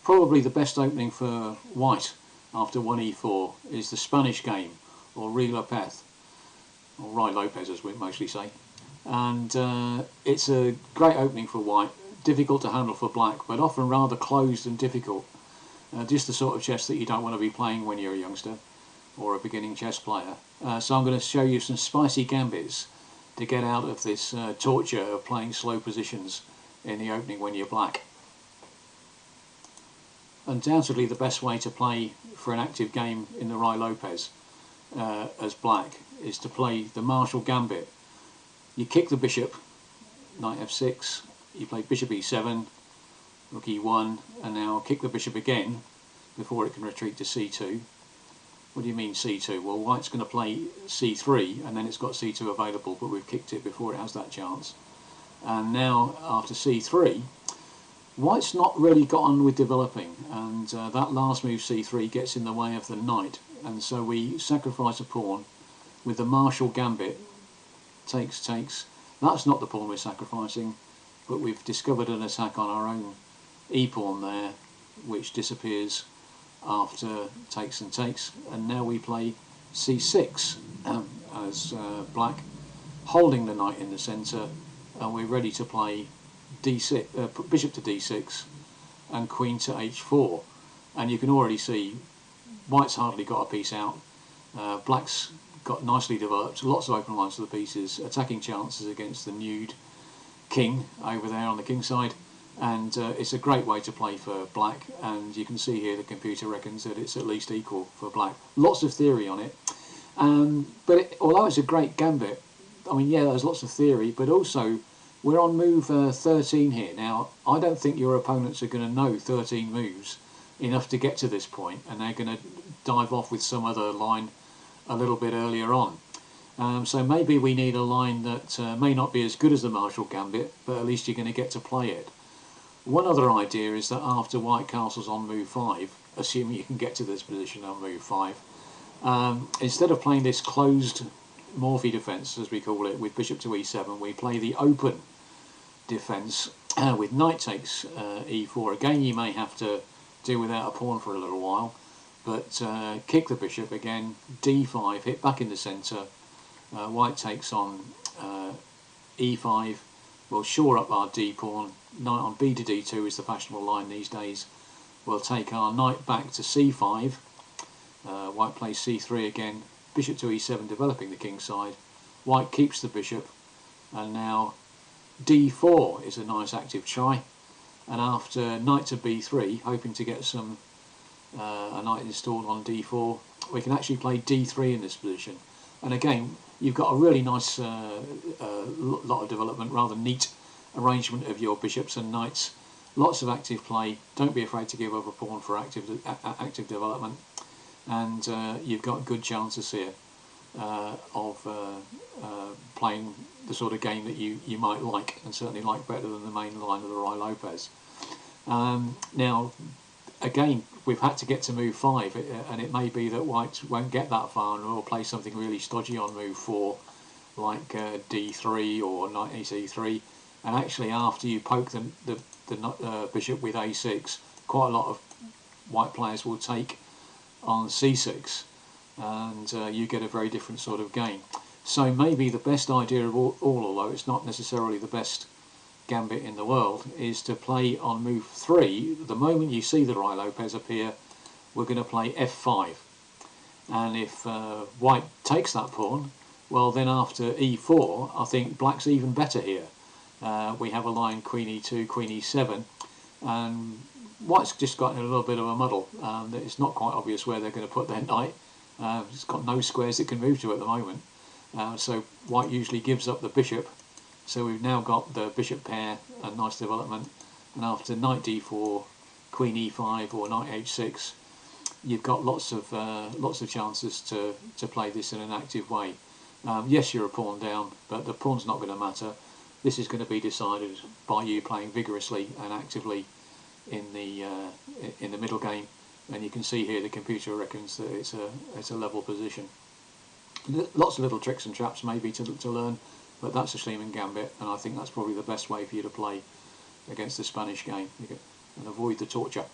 Probably the best opening for white after 1e4 is the Spanish game, or Ruy Lopez, or Ruy Lopez as we mostly say. And it's a great opening for white, difficult to handle for black, but often rather closed and difficult. Just the sort of chess that you don't want to be playing when you're a youngster or a beginning chess player. So I'm going to show you some spicy gambits to get out of this torture of playing slow positions in the opening when you're black. Undoubtedly the best way to play for an active game in the Ruy Lopez as black is to play the martial gambit. You kick the bishop, knight f6, you play bishop e7, rook e1, and now kick the bishop again before it can retreat to c2. What do you mean c2? Well, white's going to play c3 and then it's got c2 available, but we've kicked it before it has that chance. And now after c3, white's not really got on with developing, and that last move c3 gets in the way of the knight, and so we sacrifice a pawn with the martial gambit. Takes. That's not the pawn we're sacrificing, but we've discovered an attack on our own e-pawn there, which disappears after takes and takes, and now we play c6 as black, holding the knight in the centre, and we're ready to play d6, bishop to d6 and queen to h4, and you can already see white's hardly got a piece out, black's got nicely developed, lots of open lines to the pieces, attacking chances against the nude king over there on the king side, and it's a great way to play for black, and you can see here the computer reckons that it's at least equal for black. Lots of theory on it, but although it's a great gambit, I mean, yeah, there's lots of theory, but also we're on move 13 here. Now, I don't think your opponents are going to know 13 moves enough to get to this point, and they're going to dive off with some other line a little bit earlier on. So maybe we need a line that may not be as good as the martial gambit, but at least you're going to get to play it. One other idea is that after white castles on move 5, assuming you can get to this position on move 5, instead of playing this closed Morphy defence, as we call it, with bishop to e7, we play the open defence with knight takes e4. Again, you may have to do without a pawn for a little while, but kick the bishop again, d5, hit back in the centre, white takes on e5, we'll shore up our d pawn, knight on b to d2 is the fashionable line these days, we'll take our knight back to c5, white plays c3 again, bishop to e7 developing the king side, white keeps the bishop, and now d4 is a nice active try, and after knight to b3, hoping to get some a knight installed on d4, we can actually play d3 in this position, and again you've got a really nice lot of development, rather neat arrangement of your bishops and knights, lots of active play, don't be afraid to give up a pawn for active development, and you've got good chances here of playing the sort of game that you might like, and certainly like better than the main line of the Ruy Lopez. Now again, we've had to get to move 5, and it may be that white won't get that far and will play something really stodgy on move 4, like d3 or knight e3, and actually after you poke the bishop with a6, quite a lot of white players will take on c6, and you get a very different sort of game. So maybe the best idea of all, although it's not necessarily the best gambit in the world, is to play on move 3. The moment you see the Ruy Lopez appear, we're going to play f5, and if white takes that pawn, well then after e4 I think black's even better here. We have a line queen e2, queen e7, and white's just got in a little bit of a muddle. It's not quite obvious where they're going to put their knight. It's got no squares it can move to at the moment, so white usually gives up the bishop. So we've now got the bishop pair, a nice development, and after knight d4, queen e5 or knight h6, you've got lots of chances to play this in an active way. Yes, you're a pawn down, but the pawn's not going to matter. This is going to be decided by you playing vigorously and actively in the middle game, and you can see here the computer reckons that it's a level position. Lots of little tricks and traps maybe to learn, but that's a Schliemann gambit, and I think that's probably the best way for you to play against the Spanish game and avoid the torture.